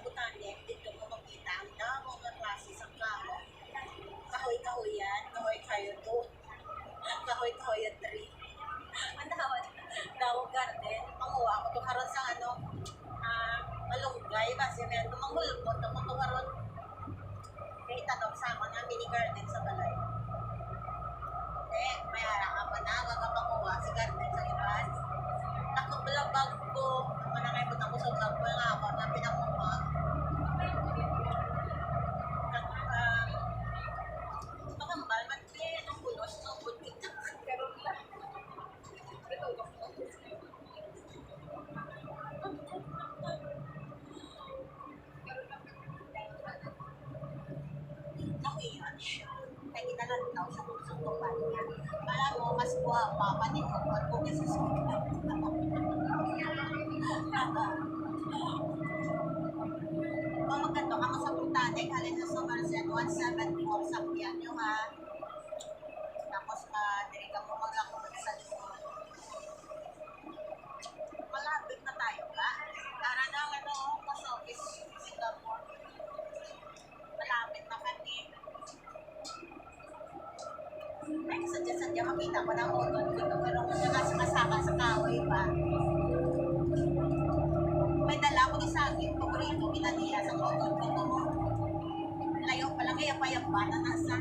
Botanic, dito mo makita ang damo ng klase sa klaro. Kahoy-kahoy yan, kahoy-kahoy to. Kahoy-kahoy at tree. Ang daw garden. Panguha ako to karon sa malunggay kasi may tumangulpot ako to karon. Kaya itanong sa ako na mini garden sa balay. May haraka pa na, kakapanguha sa garden sa iban. Nakublabag ko, manangay ko sa vlog ko nga ako na pinakuha. Pagambal, magpili ng bulos ng budget. Karoon lang. Nakuyan siya. Kaya kinalantaw sa tutupan niya. Alam mo, mas guwapa pa din ko kasi sukat. Kung magkanto ka mo sa Botanic, halin sa Somerset 174 sa Pian nyo ha. Tapos diri ka mo maglakot sa likod. Malapit na tayo ka. Para na post office Singapore. Malapit na kami. Ay, sadya-sadya makita ko ng uton dito pero kung nakasakasaka sa kahoy pa. May dala ko ni saging paborito kinaniya sa uton dito mo. Layo pa lang kaya payang bata nasa.